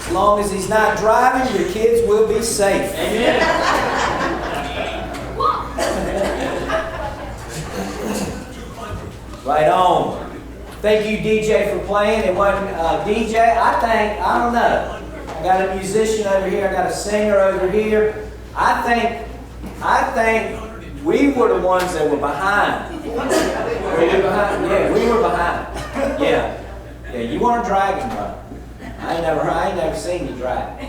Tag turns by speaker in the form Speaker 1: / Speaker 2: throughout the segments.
Speaker 1: As long as he's not driving, your kids will be safe.
Speaker 2: Amen.
Speaker 1: Right on. Thank you, DJ, for playing. It wasn't DJ. I don't know. I got a musician over here. I got a singer over here. I think we were the ones that were behind. Were we behind? Yeah, we were behind. Yeah. Yeah, you weren't dragging, bro. I ain't never seen you drag.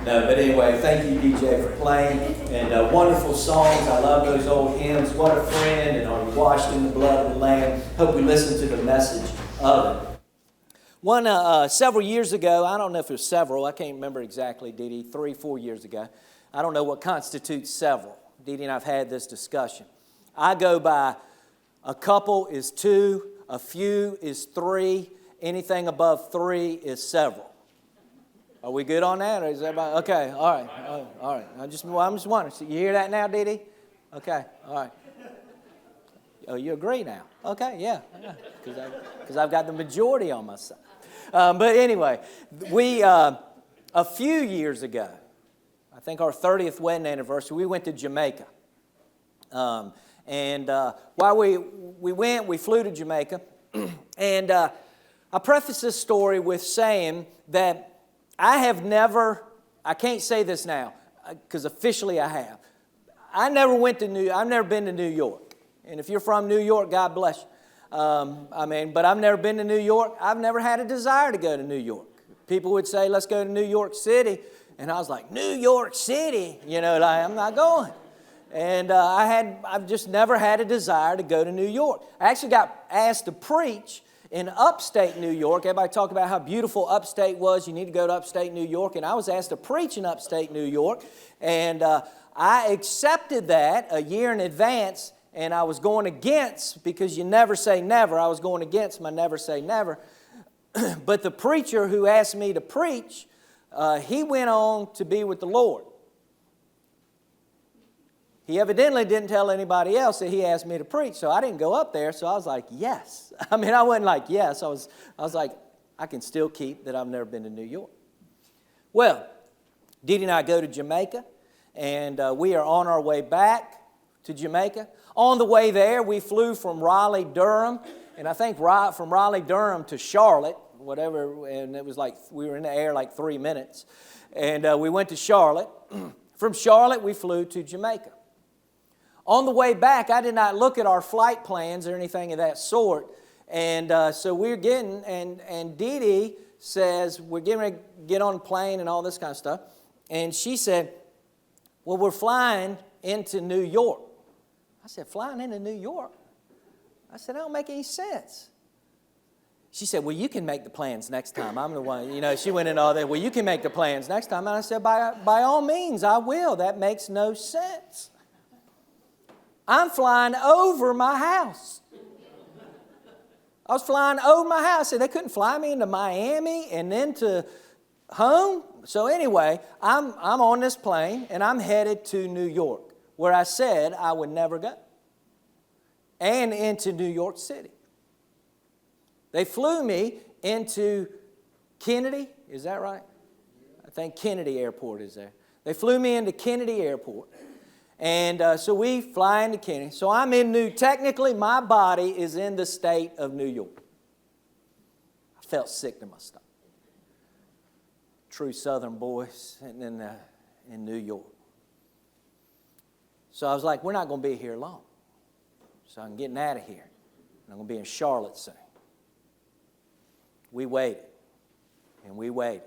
Speaker 1: No, but anyway, thank you, DJ, for playing. And wonderful songs. I love those old hymns. What a friend, and are you washed in the blood of the Lamb. Hope we listen to the message of it. Several years ago, I don't know if it was several, I can't remember exactly, Dee Dee, 3-4 years ago. I don't know what constitutes several. Dee Dee and I have had this discussion. I go by a couple is 2, a few is 3, anything above 3 is several. Are we good on that? Or is everybody okay? All right. I'm just wondering. So you hear that now, Dee Dee? Okay. All right. Oh, you agree now? Okay. Yeah. Because I've got the majority on my side. But anyway, we a few years ago, I think our 30th wedding anniversary, we went to Jamaica. While we flew to Jamaica, and I preface this story with saying that I can't say this now, because officially I have. I've never been to New York. And if you're from New York, God bless you. But I've never been to New York. I've never had a desire to go to New York. People would say, let's go to New York City. And I was like, New York City? I'm not going. And I've just never had a desire to go to New York. I actually got asked to preach in upstate New York. Everybody talked about how beautiful upstate was. You need to go to upstate New York. And I was asked to preach in upstate New York. And I accepted that a year in advance. And I was going against, because you never say never, I was going against my never say never. But the preacher who asked me to preach, he went on to be with the Lord. He evidently didn't tell anybody else that he asked me to preach, so I didn't go up there, so I was like, yes. I wasn't like, yes. I was like, I can still keep that I've never been to New York. Well, Dee Dee and I go to Jamaica, and we are on our way back to Jamaica. On the way there, we flew from Raleigh-Durham, and I think from Raleigh-Durham to Charlotte, whatever, and it was like, we were in the air like 3 minutes. And we went to Charlotte. From Charlotte, we flew to Jamaica. On the way back, I did not look at our flight plans or anything of that sort. And so we're getting, and Dee Dee says, we're getting ready to get on the plane and all this kind of stuff. And she said, well, we're flying into New York. I said, flying into New York? I said, that don't make any sense. She said, well, you can make the plans next time. I'm the one, she went in all that. Well, you can make the plans next time. And I said, by all means, I will. That makes no sense. I'm flying over my house. I was flying over my house. I said, they couldn't fly me into Miami and then to home? So anyway, I'm on this plane, and I'm headed to New York, where I said I would never go, and into New York City. They flew me into Kennedy, is that right? I think Kennedy Airport is there. They flew me into Kennedy Airport, and so we fly into Kennedy. So I'm technically my body is in the state of New York. I felt sick to my stomach. True Southern boy sitting in New York. So I was like, we're not going to be here long. So I'm getting out of here. I'm going to be in Charlotte soon. We waited, and we waited,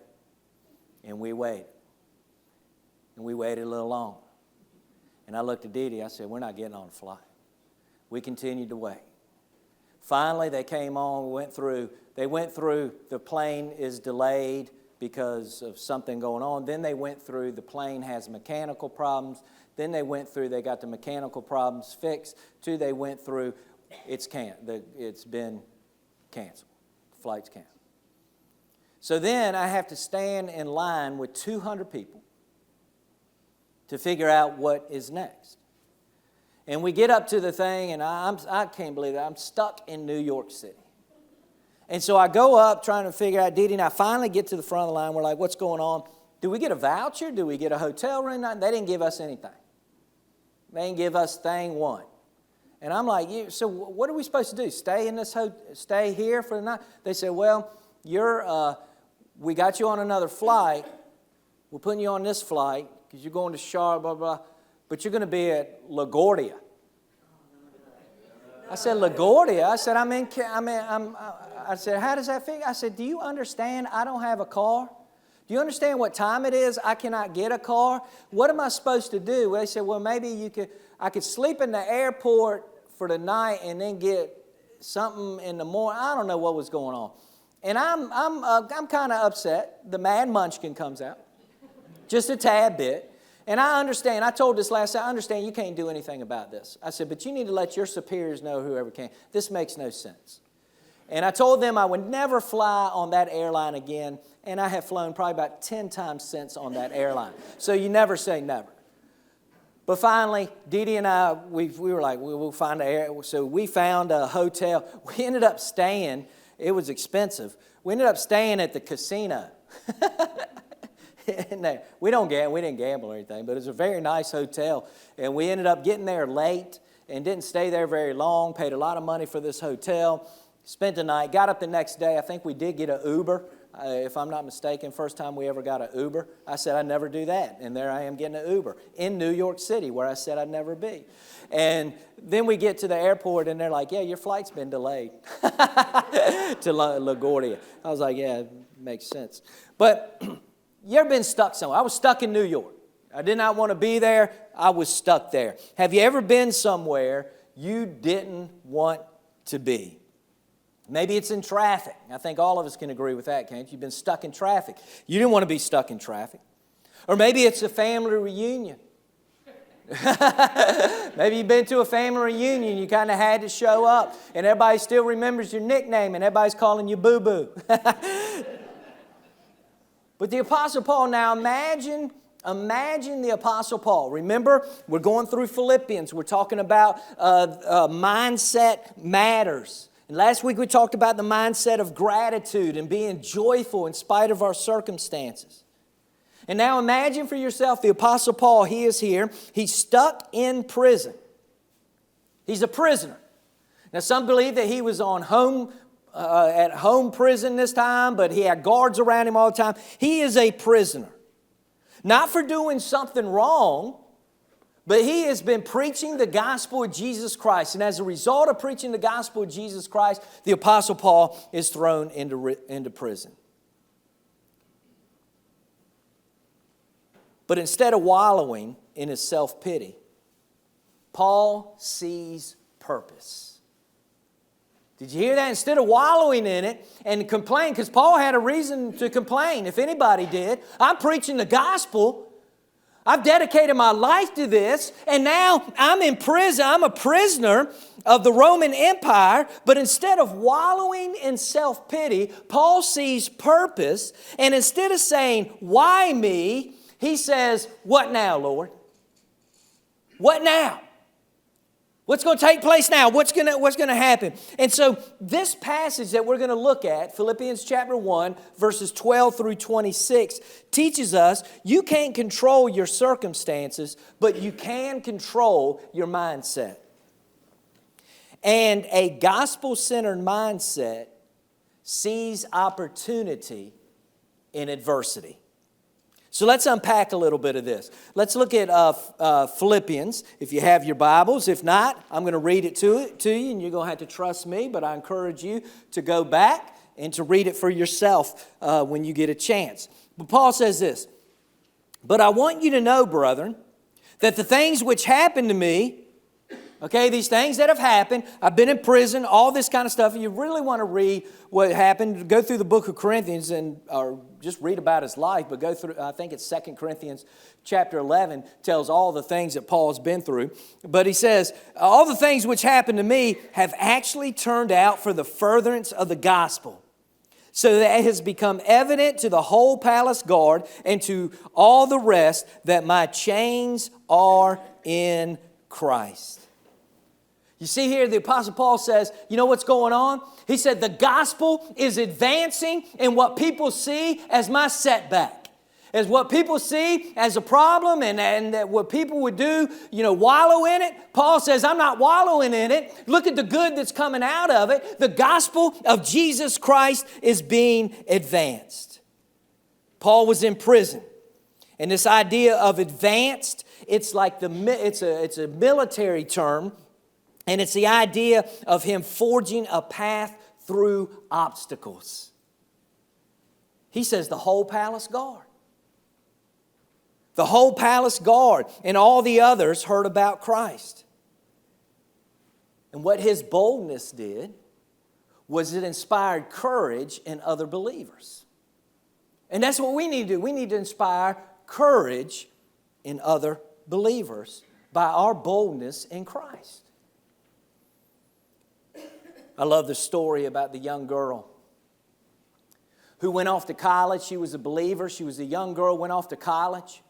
Speaker 1: and we waited, and we waited a little longer. And I looked at Dee Dee, I said, we're not getting on a flight. We continued to wait. Finally, they came on, they went through, the plane is delayed because of something going on. Then they went through, the plane has mechanical problems. Then they went through, they got the mechanical problems fixed. They went through, it's been canceled. The flight's canceled. So then I have to stand in line with 200 people to figure out what is next. And we get up to the thing, and I can't believe it. I'm stuck in New York City. And so I go up trying to figure out, Dee Dee, and I finally get to the front of the line. We're like, what's going on? Do we get a voucher? Do we get a hotel room? They didn't give us anything. They didn't give us thing one. And I'm like, so what are we supposed to do? Stay here for the night? They said, well, we got you on another flight. We're putting you on this flight because you're going to Charlotte, blah, blah, but you're going to be at LaGuardia. I said, LaGuardia? I said, I said, how does that figure? I said, do you understand I don't have a car? Do you understand what time it is? I cannot get a car. What am I supposed to do? Well, they said, well, maybe I could sleep in the airport for the night and then get something in the morning. I don't know what was going on. And I'm kind of upset. The mad munchkin comes out, just a tad bit. And I understand, I told this last time, I understand you can't do anything about this. I said, but you need to let your superiors know, whoever can. This makes no sense. And I told them I would never fly on that airline again. And I have flown probably about 10 times since on that airline. So you never say never. But finally, Dee Dee and I, we were like, we'll find so we found a hotel. We ended up staying, it was expensive. We ended up staying at the casino. We didn't gamble or anything, but it was a very nice hotel. And we ended up getting there late and didn't stay there very long, paid a lot of money for this hotel, spent the night, got up the next day. I think we did get an Uber, if I'm not mistaken, first time we ever got an Uber. I said I'd never do that, and there I am getting an Uber in New York City, where I said I'd never be. And then we get to the airport, and they're like, yeah, your flight's been delayed to LaGuardia. I was like, yeah, it makes sense. But you ever been stuck somewhere? I was stuck in New York. I did not want to be there. I was stuck there. Have you ever been somewhere you didn't want to be? Maybe it's in traffic. I think all of us can agree with that, can't you? You've been stuck in traffic. You didn't want to be stuck in traffic. Or maybe it's a family reunion. Maybe you've been to a family reunion. You kind of had to show up. And everybody still remembers your nickname. And everybody's calling you Boo-Boo. But the Apostle Paul, now imagine the Apostle Paul. Remember, we're going through Philippians. We're talking about mindset matters. And last week we talked about the mindset of gratitude and being joyful in spite of our circumstances. And now imagine for yourself the Apostle Paul, he is here. He's stuck in prison. He's a prisoner. Now some believe that he was on at home prison this time, but he had guards around him all the time. He is a prisoner. Not for doing something wrong, but he has been preaching the gospel of Jesus Christ. And as a result of preaching the gospel of Jesus Christ, the Apostle Paul is thrown into prison. But instead of wallowing in his self-pity, Paul sees purpose. Did you hear that? Instead of wallowing in it and complain, because Paul had a reason to complain, if anybody did. I'm preaching the gospel. I've dedicated my life to this, and now I'm in prison. I'm a prisoner of the Roman Empire. But instead of wallowing in self-pity, Paul sees purpose. And instead of saying, why me? He says, what now, Lord? What now? What's going to take place now? What's going to happen? And so this passage that we're going to look at, Philippians chapter 1, verses 12 through 26, teaches us you can't control your circumstances, but you can control your mindset. And a gospel-centered mindset sees opportunity in adversity. So let's unpack a little bit of this. Let's look at Philippians, if you have your Bibles. If not, I'm going to read it to you, and you're going to have to trust me, but I encourage you to go back and to read it for yourself when you get a chance. But Paul says this, but I want you to know, brethren, that the things which happened to me, okay, these things that have happened, I've been in prison, all this kind of stuff. If you really want to read what happened, go through the book of Corinthians or just read about his life, but go through, I think it's 2 Corinthians chapter 11 tells all the things that Paul has been through. But he says, all the things which happened to me have actually turned out for the furtherance of the gospel, so that it has become evident to the whole palace guard and to all the rest that my chains are in Christ. You see here, the Apostle Paul says, you know what's going on? He said, the gospel is advancing in what people see as my setback, as what people see as a problem, and that what people would do, wallow in it. Paul says, I'm not wallowing in it. Look at the good that's coming out of it. The gospel of Jesus Christ is being advanced. Paul was in prison. And this idea of advanced, it's a military term. And it's the idea of him forging a path through obstacles. He says the whole palace guard. The whole palace guard and all the others heard about Christ. And what his boldness did was it inspired courage in other believers. And that's what we need to do. We need to inspire courage in other believers by our boldness in Christ. I love the story about the young girl who went off to college. She was a believer. She was a young girl, went off to college.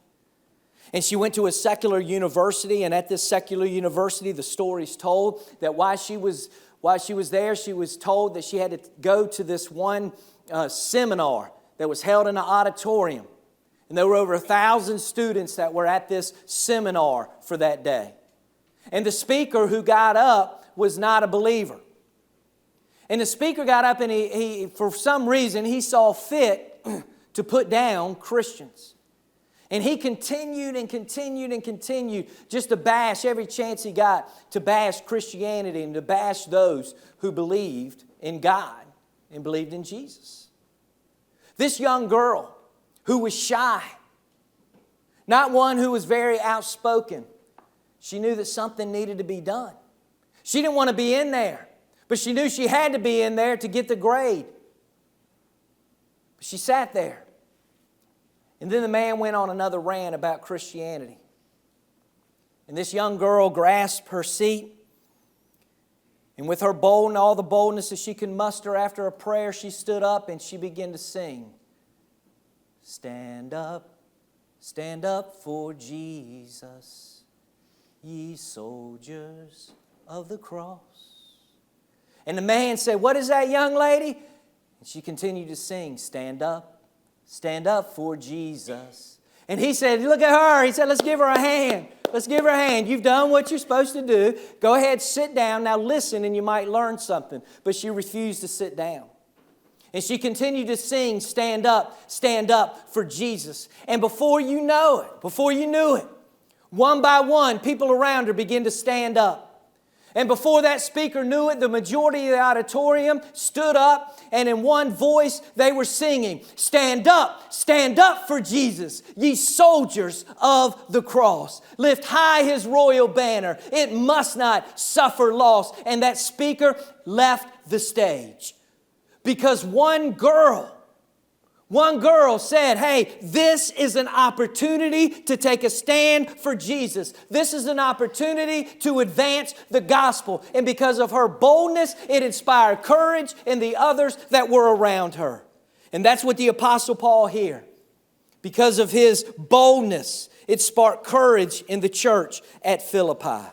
Speaker 1: And she went to a secular university. And at this secular university, the story's told that while she was there, she was told that she had to go to this one seminar that was held in an auditorium. And there were over 1,000 students that were at this seminar for that day. And the speaker who got up was not a believer. And the speaker got up and he for some reason, he saw fit to put down Christians. And he continued and continued and continued just to bash every chance he got to bash Christianity and to bash those who believed in God and believed in Jesus. This young girl who was shy, not one who was very outspoken, she knew that something needed to be done. She didn't want to be in there. But she knew she had to be in there to get the grade. But she sat there. And then the man went on another rant about Christianity. And this young girl grasped her seat. And with her all the boldness that she could muster after a prayer, she stood up and she began to sing. Stand up for Jesus, ye soldiers of the cross. And the man said, what is that, young lady? And she continued to sing, stand up for Jesus. And he said, look at her. He said, let's give her a hand. Let's give her a hand. You've done what you're supposed to do. Go ahead, sit down. Now listen and you might learn something. But she refused to sit down. And she continued to sing, stand up for Jesus. And before you knew it, one by one, people around her began to stand up. And before that speaker knew it, the majority of the auditorium stood up, and in one voice they were singing, stand up for Jesus, ye soldiers of the cross. Lift high His royal banner. It must not suffer loss. And that speaker left the stage because one girl said, hey, this is an opportunity to take a stand for Jesus. This is an opportunity to advance the gospel. And because of her boldness, it inspired courage in the others that were around her. And that's what the Apostle Paul here. Because of his boldness, it sparked courage in the church at Philippi.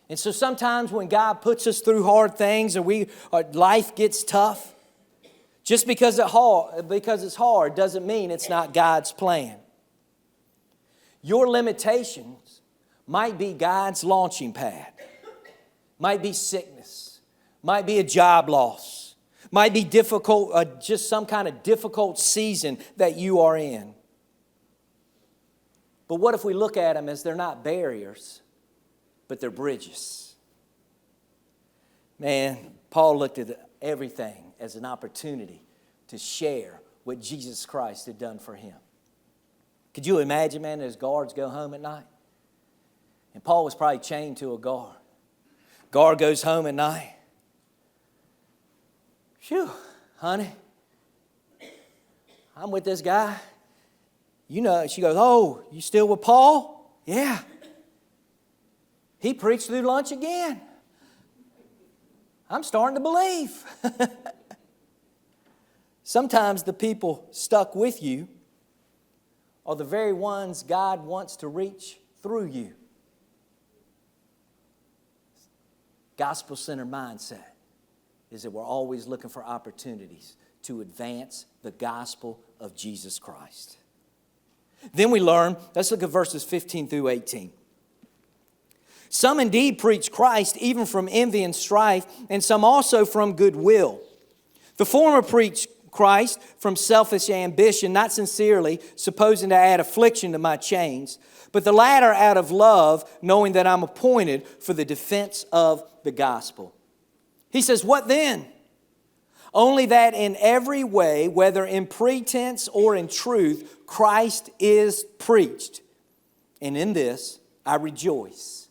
Speaker 1: And so sometimes when God puts us through hard things or life gets tough, just because it's hard doesn't mean it's not God's plan. Your limitations might be God's launching pad. Might be sickness. Might be a job loss. Might be difficult, just some kind of difficult season that you are in. But what if we look at them as they're not barriers, but they're bridges? Man, Paul looked at everything as an opportunity to share what Jesus Christ had done for him. Could you imagine, man, as guards go home at night? And Paul was probably chained to a guard. Guard goes home at night. Phew, honey, I'm with this guy. You know, she goes, oh, you still with Paul? Yeah. He preached through lunch again. I'm starting to believe. Sometimes the people stuck with you are the very ones God wants to reach through you. Gospel-centered mindset is that we're always looking for opportunities to advance the gospel of Jesus Christ. Then we learn, let's look at verses 15 through 18. Some indeed preach Christ even from envy and strife, and some also from goodwill. The former preach Christ from selfish ambition, not sincerely, supposing to add affliction to my chains, but the latter out of love, knowing that I'm appointed for the defense of the gospel. He says, what then? Only that in every way, whether in pretense or in truth, Christ is preached. And in this I rejoice.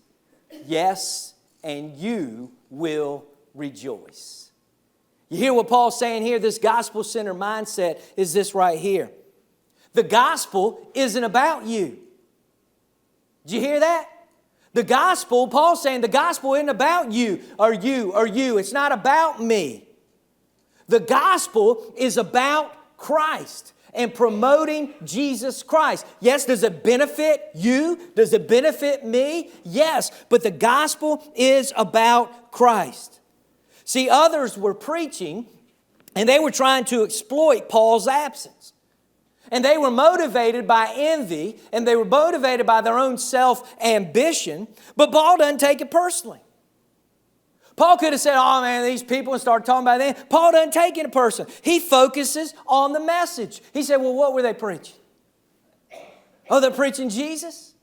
Speaker 1: Yes, and you will rejoice. You hear what Paul's saying here? This gospel-centered mindset is this right here. The gospel isn't about you. Did you hear that? The gospel, Paul's saying the gospel isn't about you or you or you. It's not about me. The gospel is about Christ and promoting Jesus Christ. Yes, does it benefit you? Does it benefit me? Yes, but the gospel is about Christ. See, others were preaching and they were trying to exploit Paul's absence. And they were motivated by envy and they were motivated by their own self-ambition, but Paul doesn't take it personally. Paul could have said, oh man, these people, and started talking about that. Paul doesn't take it personally. He focuses on the message. He said, well, what were they preaching? Oh, they're preaching Jesus?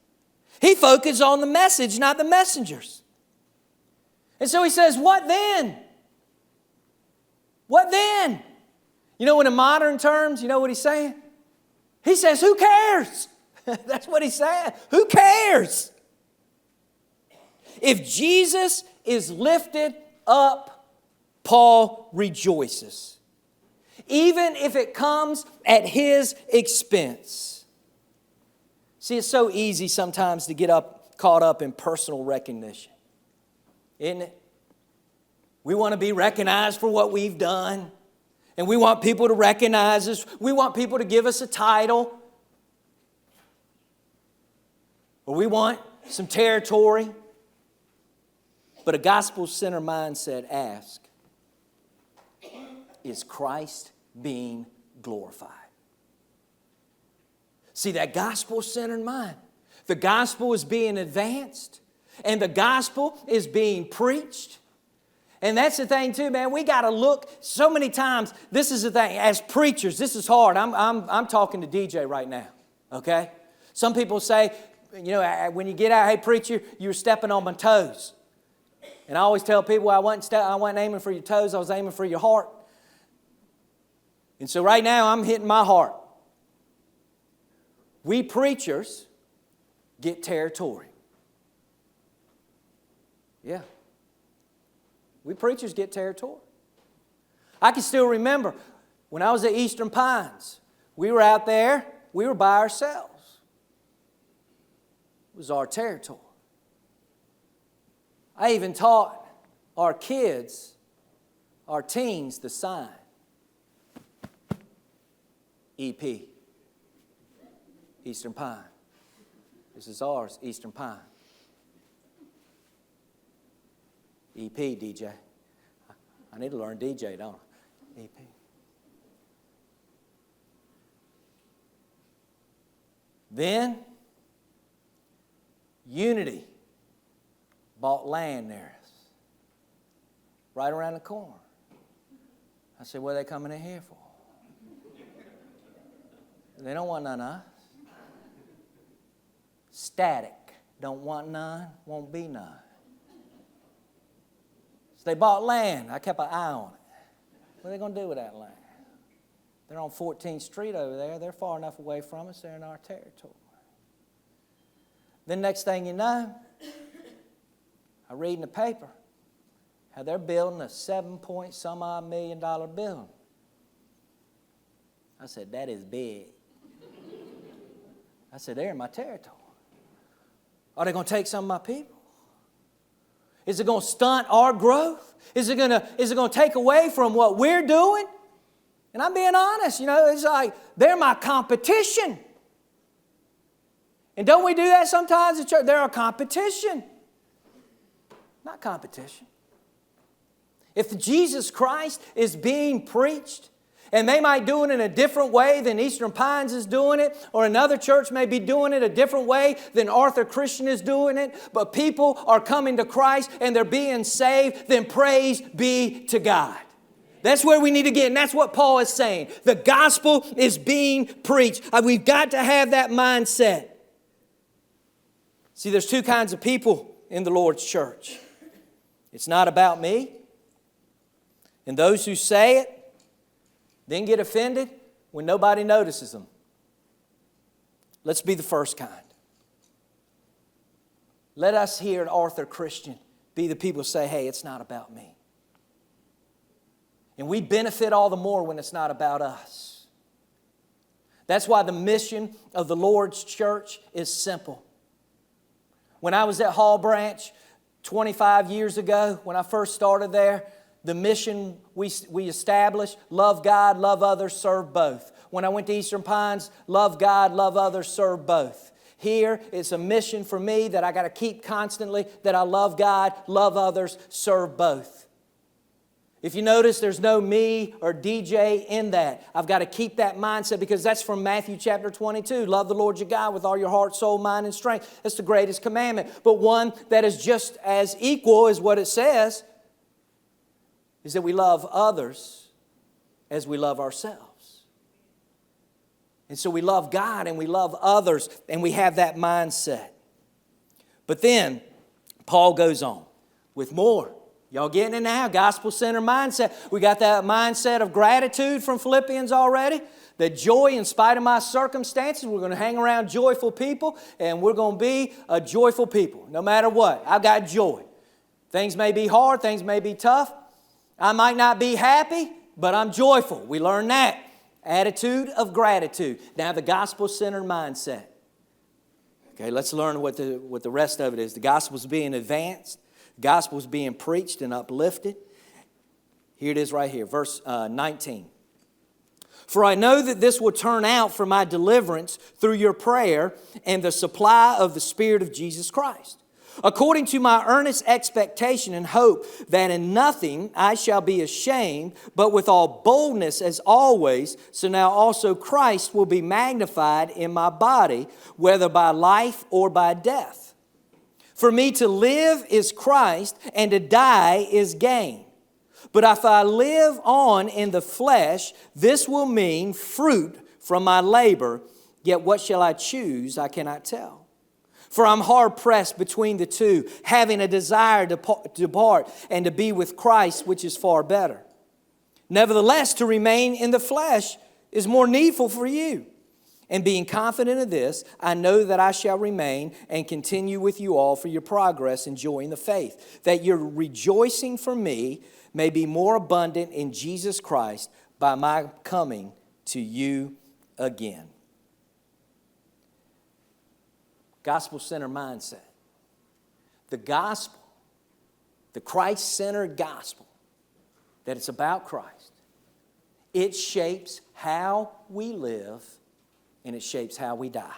Speaker 1: He focused on the message, not the messengers. And so he says, what then? What then? You know, in modern terms, you know what he's saying? He says, who cares? That's what he's saying. Who cares? If Jesus is lifted up, Paul rejoices. Even if it comes at his expense. See, it's so easy sometimes to get caught up in personal recognition. Isn't it? We want to be recognized for what we've done. And we want people to recognize us. We want people to give us a title. Or we want some territory. But a gospel-centered mindset asks, is Christ being glorified? See, that gospel-centered mind. The gospel is being advanced. And the gospel is being preached. And that's the thing too, man. We got to look so many times. This is the thing. As preachers, this is hard. I'm talking to DJ right now. Okay? Some people say, you know, when you get out, hey preacher, you're stepping on my toes. And I always tell people I wasn't aiming for your toes. I was aiming for your heart. And so right now I'm hitting my heart. We preachers get territory. Yeah. We preachers get territory. I can still remember when I was at Eastern Pines, we were out there, we were by ourselves. It was our territory. I even taught our kids, our teens, the sign. EP. Eastern Pine. This is ours, Eastern Pine. EP, DJ. I need to learn DJ, don't I? EP. Then, Unity bought land near us, right around the corner. I said, what are they coming in here for? They don't want none of us. Static. Don't want none, won't be none. So they bought land. I kept an eye on it. What are they going to do with that land? They're on 14th Street over there. They're far enough away from us. They're in our territory. Then next thing you know, I read in the paper how they're building a $7-point-some-odd million building. I said, that is big. I said, they're in my territory. Are they going to take some of my people? Is it going to stunt our growth? Is it going to take away from what we're doing? And I'm being honest, you know, it's like they're my competition. And don't we do that sometimes in church? They're our competition. Not competition. If Jesus Christ is being preached, and they might do it in a different way than Eastern Pines is doing it, or another church may be doing it a different way than Arthur Christian is doing it, but people are coming to Christ and they're being saved, then praise be to God. That's where we need to get, and that's what Paul is saying. The gospel is being preached. We've got to have that mindset. See, there's two kinds of people in the Lord's church. It's not about me. And those who say it, then get offended when nobody notices them. Let's be the first kind. Let us here at Arthur Christian be the people who say, hey, it's not about me. And we benefit all the more when it's not about us. That's why the mission of the Lord's church is simple. When I was at Hall Branch 25 years ago, when I first started there, the mission we established, love God, love others, serve both. When I went to Eastern Pines, love God, love others, serve both. Here, it's a mission for me that I got to keep constantly, that I love God, love others, serve both. If you notice, there's no me or DJ in that. I've got to keep that mindset because that's from Matthew chapter 22. Love the Lord your God with all your heart, soul, mind, and strength. That's the greatest commandment. But one that is just as equal as what it says is that we love others as we love ourselves. And so we love God and we love others and we have that mindset. But then Paul goes on with more. Y'all getting it now? Gospel-centered mindset. We got that mindset of gratitude from Philippians already. That joy in spite of my circumstances. We're going to hang around joyful people and we're going to be a joyful people. No matter what, I've got joy. Things may be hard, things may be tough. I might not be happy, but I'm joyful. We learn that. Attitude of gratitude. Now the gospel-centered mindset. Okay, let's learn what the rest of it is. The gospel's being advanced. The gospel's being preached and uplifted. Here it is right here, verse 19. For I know that this will turn out for my deliverance through your prayer and the supply of the Spirit of Jesus Christ. According to my earnest expectation and hope that in nothing I shall be ashamed, but with all boldness as always, so now also Christ will be magnified in my body, whether by life or by death. For me to live is Christ, and to die is gain. But if I live on in the flesh, this will mean fruit from my labor, yet what shall I choose, I cannot tell. For I'm hard-pressed between the two, having a desire to depart and to be with Christ, which is far better. Nevertheless, to remain in the flesh is more needful for you. And being confident of this, I know that I shall remain and continue with you all for your progress and joy in the faith, that your rejoicing for me may be more abundant in Jesus Christ by my coming to you again. Gospel-centered mindset. The gospel, the Christ-centered gospel, that it's about Christ. It shapes how we live and it shapes how we die.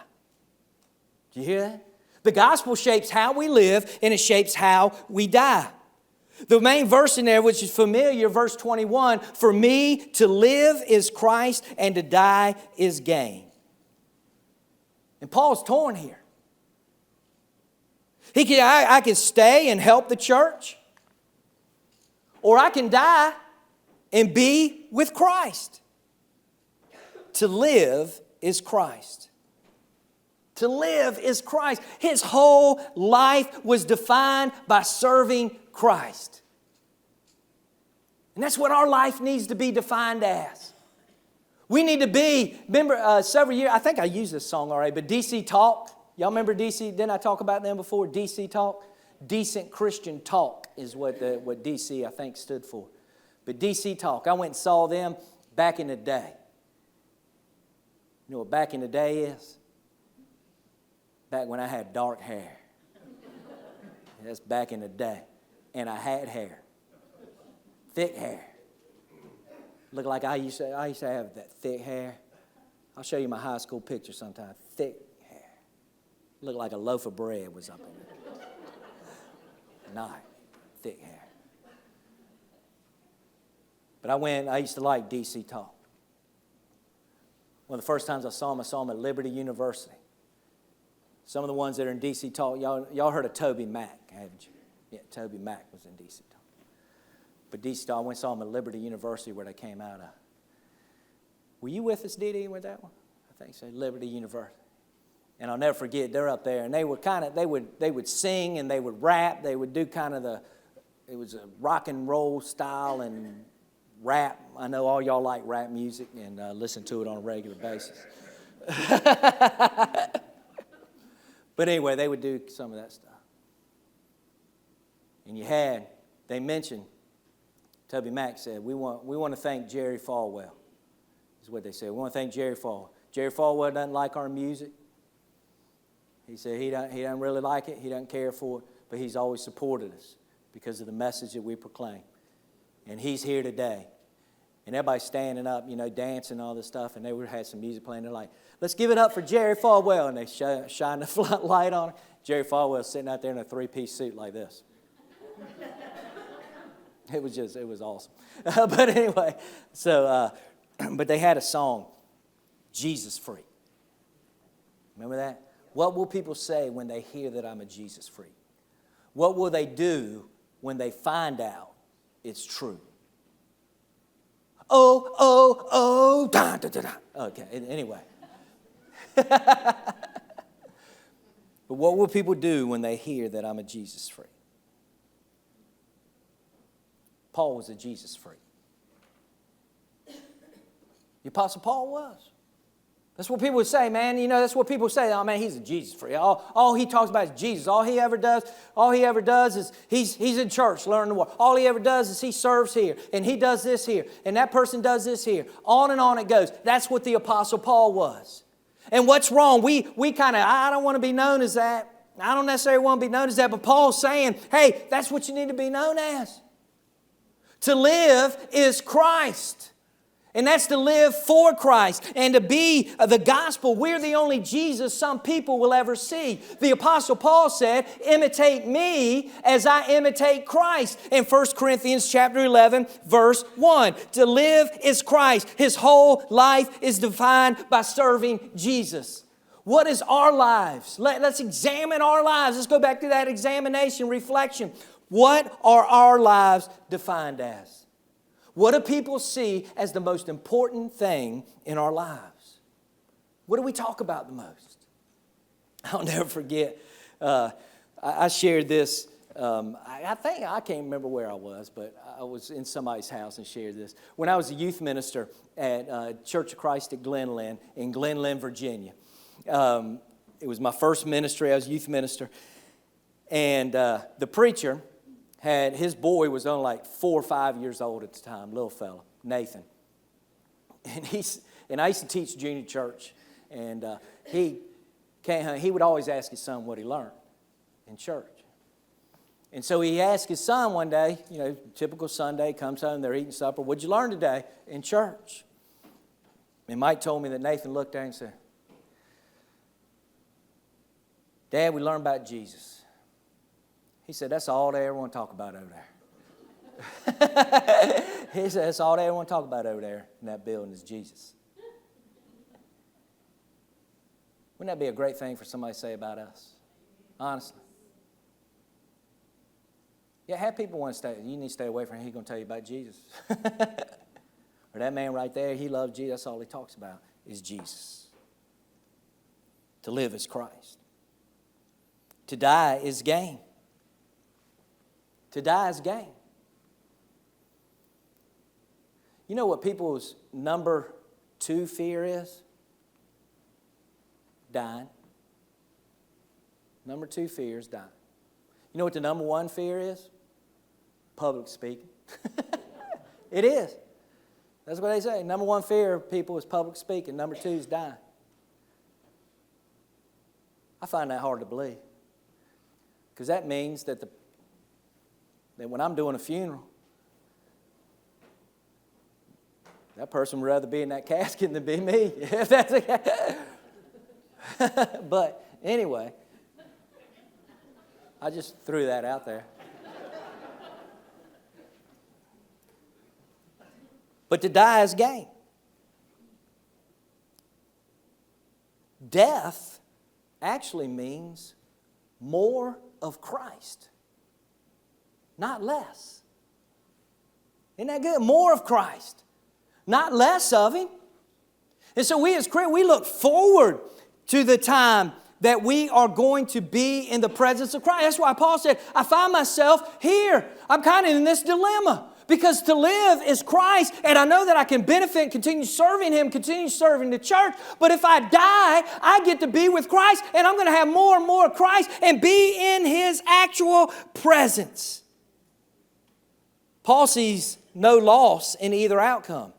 Speaker 1: Do you hear that? The gospel shapes how we live and it shapes how we die. The main verse in there, which is familiar, verse 21, for me to live is Christ and to die is gain. And Paul's torn here. I can stay and help the church, or I can die and be with Christ. To live is Christ. To live is Christ. His whole life was defined by serving Christ. And that's what our life needs to be defined as. We need to be, remember several years, I think I used this song already, but DC Talk. Y'all remember DC? Didn't I talk about them before? DC Talk? Decent Christian Talk is what DC, I think, stood for. But DC Talk, I went and saw them back in the day. You know what back in the day is? Back when I had dark hair. That's back in the day. And I had hair. Thick hair. Looked like I used to have that thick hair. I'll show you my high school picture sometime. Thick hair. Looked like a loaf of bread was up in it. Not thick hair. But I used to like DC Talk. One of the first times I saw him at Liberty University. Some of the ones that are in DC Talk, y'all heard of Toby Mac, haven't you? Yeah, Toby Mac was in DC Talk. But DC Talk, I went and saw him at Liberty University where they came out of. Were you with us, Dee Dee, with that one? I think so, Liberty University. And I'll never forget, they're up there, and they would sing and they would rap. They would do kind of it was a rock and roll style and rap. I know all y'all like rap music and listen to it on a regular basis. But anyway, they would do some of that stuff. And they mentioned, Toby Mac said, we want to thank Jerry Falwell, is what they said. We want to thank Jerry Falwell. Jerry Falwell doesn't like our music. He said he doesn't really like it. He doesn't care for it. But he's always supported us because of the message that we proclaim. And he's here today. And everybody's standing up, dancing and all this stuff. And they had some music playing. They're like, let's give it up for Jerry Falwell. And they shine the floodlight on it. Jerry Falwell's sitting out there in a three-piece suit like this. It was awesome. But anyway, but they had a song, Jesus Freak. Remember that? What will people say when they hear that I'm a Jesus freak? What will they do when they find out it's true? Oh, da, da, da, da. Okay, anyway. But what will people do when they hear that I'm a Jesus freak? Paul was a Jesus freak. The Apostle Paul was. That's what people would say, man. That's what people say. Oh, man, he's a Jesus freak. All he talks about is Jesus. All he ever does is he's in church learning the word. All he ever does is he serves here, and he does this here, and that person does this here. On and on it goes. That's what the Apostle Paul was. And what's wrong? We kind of, I don't want to be known as that. I don't necessarily want to be known as that, but Paul's saying, hey, that's what you need to be known as. To live is Christ. And that's to live for Christ and to be the gospel. We're the only Jesus some people will ever see. The Apostle Paul said, imitate me as I imitate Christ. In 1 Corinthians chapter 11, verse 1. To live is Christ. His whole life is defined by serving Jesus. What is our lives? Let's examine our lives. Let's go back to that examination, reflection. What are our lives defined as? What do people see as the most important thing in our lives? What do we talk about the most? I'll never forget. I shared this. I can't remember where I was, but I was in somebody's house and shared this. When I was a youth minister at Church of Christ at Glenlyn in Glenlyn, Virginia. It was my first ministry. I was a youth minister. And the preacher his boy was only like 4 or 5 years old at the time, little fella, Nathan. And I used to teach junior church, and he would always ask his son what he learned in church. And so he asked his son one day, typical Sunday, comes home, they're eating supper. What'd you learn today in church? And Mike told me that Nathan looked at him and said, Dad, we learned about Jesus. He said, that's all they ever want to talk about over there. He said, that's all they ever want to talk about over there in that building is Jesus. Wouldn't that be a great thing for somebody to say about us? Honestly. Yeah, have people want to stay. You need to stay away from him. He's going to tell you about Jesus. Or that man right there, he loves Jesus. That's all he talks about is Jesus. To live is Christ. To die is gain. To die is gain. You know what people's number 2 fear is? Dying. Number 2 fear is dying. You know what the number 1 fear is? Public speaking. It is. That's what they say. Number 1 fear of people is public speaking. Number 2 is dying. I find that hard to believe. Because that means that when I'm doing a funeral, that person would rather be in that casket than be me. If that's But anyway, I just threw that out there. but to die is gain. Death actually means more of Christ, not less. Isn't that good? More of Christ, not less of Him. And so we as Christians, we look forward to the time that we are going to be in the presence of Christ. That's why Paul said, I find myself here. I'm kind of in this dilemma. Because to live is Christ, and I know that I can benefit and continue serving Him, continue serving the church. But if I die, I get to be with Christ, and I'm going to have more and more of Christ and be in His actual presence. Paul sees no loss in either outcome.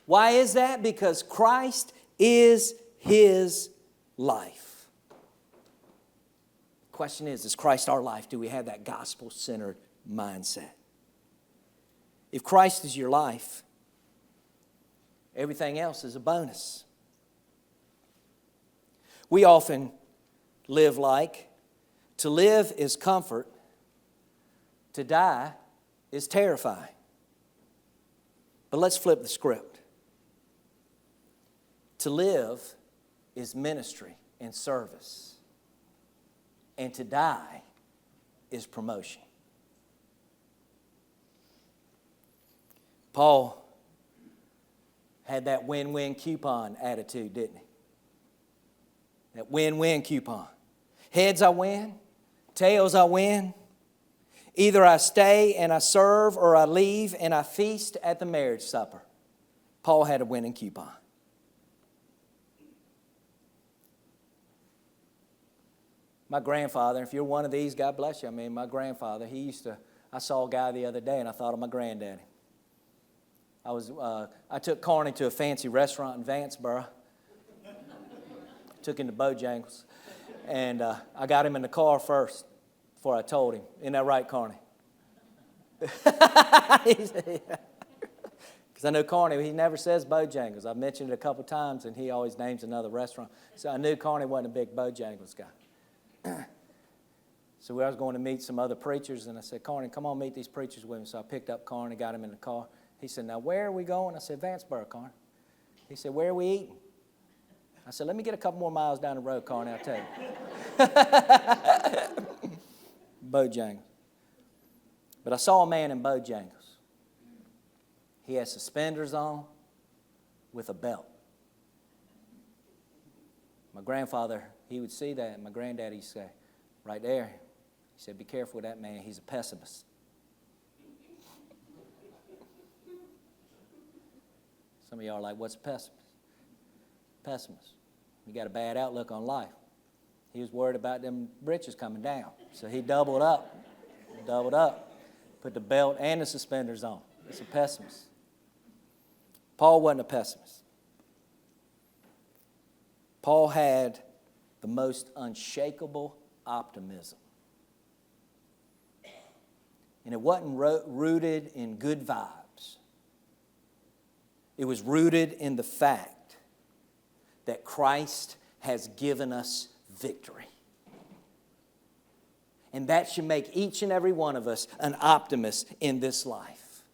Speaker 1: Why is that? Because Christ is his life. The question is Christ our life? Do we have that gospel-centered mindset? If Christ is your life, everything else is a bonus. We often live like to live is comfort, to die is terrifying. But let's flip the script. To live is ministry and service, and to die is promotion. Paul had that win-win coupon attitude, didn't he? That win-win coupon. Heads I win, tails I win. Either I stay and I serve, or I leave and I feast at the marriage supper. Paul had a winning coupon. My grandfather, if you're one of these, God bless you. I mean, my grandfather, I saw a guy the other day and I thought of my granddaddy. I took Carney to a fancy restaurant in Vanceboro. Took him to Bojangles. And I got him in the car first before I told him. Isn't that right, Carney? Because I know Carney, he never says Bojangles. I've mentioned it a couple times and he always names another restaurant. So I knew Carney wasn't a big Bojangles guy. So I was going to meet some other preachers and I said, Carney, come on meet these preachers with me. So I picked up Carney, got him in the car. He said, now where are we going? I said, Vanceboro, Carney. He said, where are we eating? I said, let me get a couple more miles down the road, Carney, I'll tell you. Bojangles. But I saw a man in Bojangles. He had suspenders on with a belt. My grandfather, he would see that, and my granddaddy would say, right there, he said, be careful with that man, he's a pessimist. Some of y'all are like, what's a pessimist? Pessimist. You got a bad outlook on life. He was worried about them britches coming down. So he doubled up. Put the belt and the suspenders on. It's a pessimist. Paul wasn't a pessimist. Paul had the most unshakable optimism. And it wasn't rooted in good vibes. It was rooted in the fact that Christ has given us victory. And that should make each and every one of us an optimist in this life.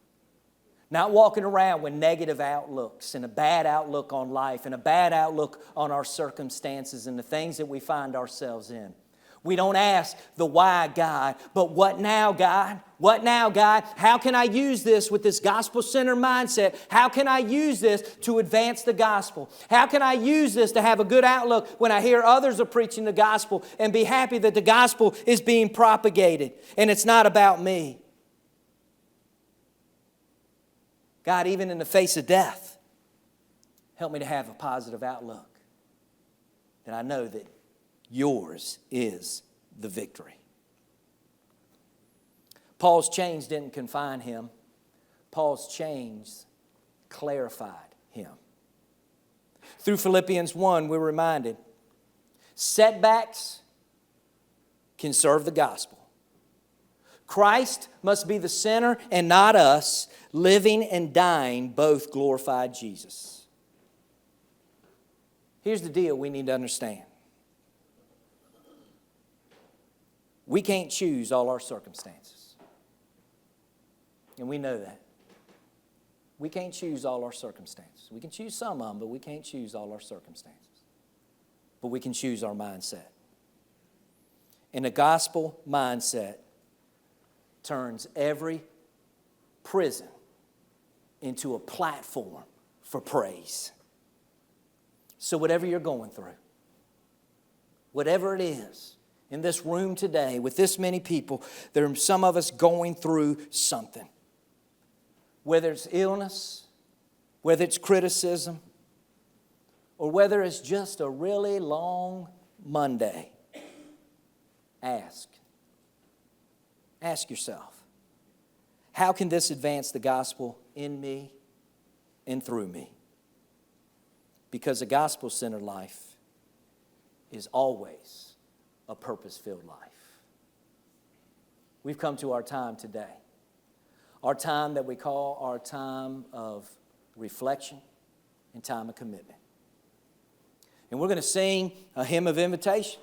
Speaker 1: Not walking around with negative outlooks and a bad outlook on life and a bad outlook on our circumstances and the things that we find ourselves in. We don't ask the why, God, but what now, God? What now, God? How can I use this with this gospel-centered mindset? How can I use this to advance the gospel? How can I use this to have a good outlook when I hear others are preaching the gospel and be happy that the gospel is being propagated and it's not about me? God, even in the face of death, help me to have a positive outlook. That I know that yours is the victory. Paul's chains didn't confine him. Paul's chains clarified him. Through Philippians 1, we're reminded, setbacks can serve the gospel. Christ must be the center and not us. Living and dying both glorified Jesus. Here's the deal we need to understand. We can't choose all our circumstances. And we know that. We can't choose all our circumstances. We can choose some of them, but we can't choose all our circumstances. But we can choose our mindset. And the gospel mindset turns every prison into a platform for praise. So whatever you're going through, whatever it is, in this room today, with this many people, there are some of us going through something. Whether it's illness, whether it's criticism, or whether it's just a really long Monday, ask yourself, how can this advance the gospel in me and through me? Because a gospel-centered life is always a purpose-filled life. We've come to our time today. Our time that we call our time of reflection and time of commitment. And we're going to sing a hymn of invitation.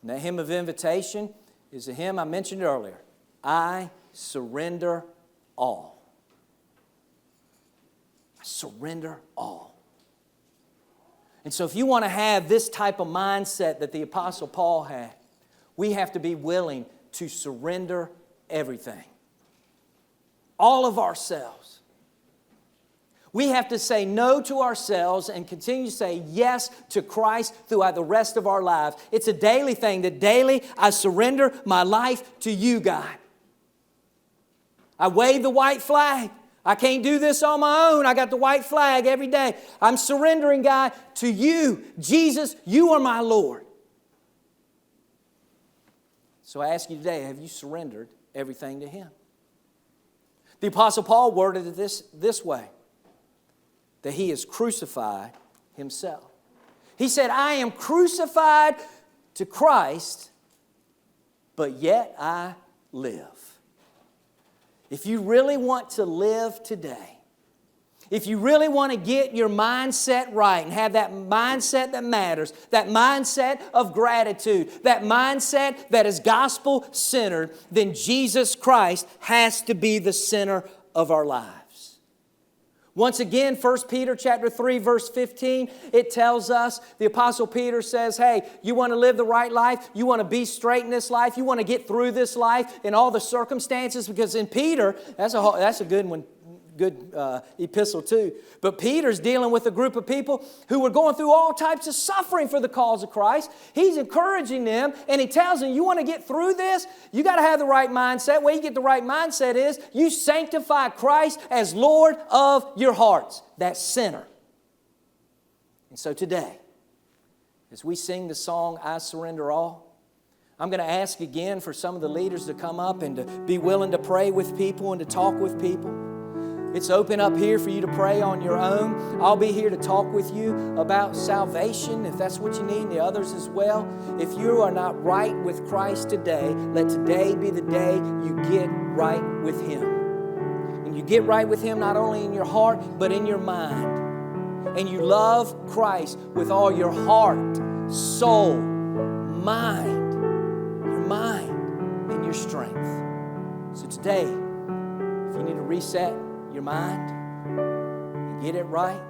Speaker 1: And that hymn of invitation is a hymn I mentioned earlier. I surrender all. I surrender all. And so if you want to have this type of mindset that the Apostle Paul had, we have to be willing to surrender everything. All of ourselves. We have to say no to ourselves and continue to say yes to Christ throughout the rest of our lives. It's a daily thing that daily I surrender my life to you, God. I wave the white flag. I can't do this on my own. I got the white flag every day. I'm surrendering, God, to you. Jesus, you are my Lord. So I ask you today, have you surrendered everything to Him? The Apostle Paul worded it this way, that he has crucified himself. He said, I am crucified to Christ, but yet I live. If you really want to live today, if you really want to get your mindset right and have that mindset that matters, that mindset of gratitude, that mindset that is gospel-centered, then Jesus Christ has to be the center of our lives. Once again, 1 Peter chapter 3, verse 15, it tells us, the Apostle Peter says, hey, you want to live the right life? You want to be straight in this life? You want to get through this life in all the circumstances? Because in Peter, that's a good one. Good epistle too. But Peter's dealing with a group of people who were going through all types of suffering for the cause of Christ. He's encouraging them and he tells them, you want to get through this? You got to have the right mindset. Way you get the right mindset is you sanctify Christ as Lord of your hearts. That center. And so today, as we sing the song, I Surrender All, I'm going to ask again for some of the leaders to come up and to be willing to pray with people and to talk with people. It's open up here for you to pray on your own. I'll be here to talk with you about salvation, if that's what you need, and the others as well. If you are not right with Christ today, let today be the day you get right with Him. And you get right with Him not only in your heart, but in your mind. And you love Christ with all your heart, soul, mind, and your strength. So today, if you need to reset your mind and get it right,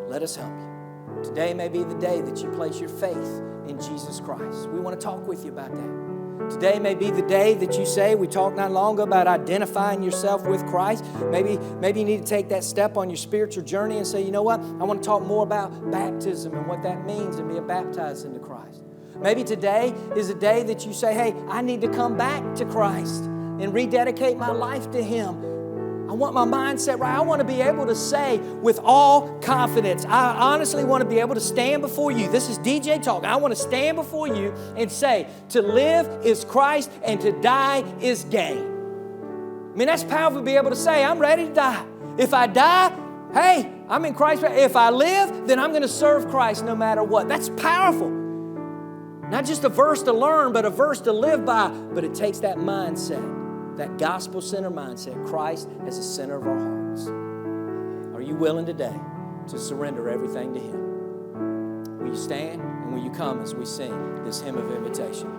Speaker 1: let us help you. Today may be the day that you place your faith in Jesus Christ. We want to talk with you about that. Today may be the day that you say, we talked not long ago about identifying yourself with Christ. Maybe you need to take that step on your spiritual journey and say, you know what? I want to talk more about baptism and what that means and being baptized into Christ. Maybe today is a day that you say, hey, I need to come back to Christ and rededicate my life to Him. I want my mindset right. I want to be able to say with all confidence, I honestly want to be able to stand before you. This is DJ talk. I want to stand before you and say, to live is Christ and to die is gain. I mean, that's powerful to be able to say, I'm ready to die. If I die, hey, I'm in Christ. If I live, then I'm going to serve Christ no matter what. That's powerful. Not just a verse to learn, but a verse to live by. But it takes that mindset. That gospel-centered mindset, Christ as the center of our hearts. Are you willing today to surrender everything to Him? Will you stand and will you come as we sing this hymn of invitation?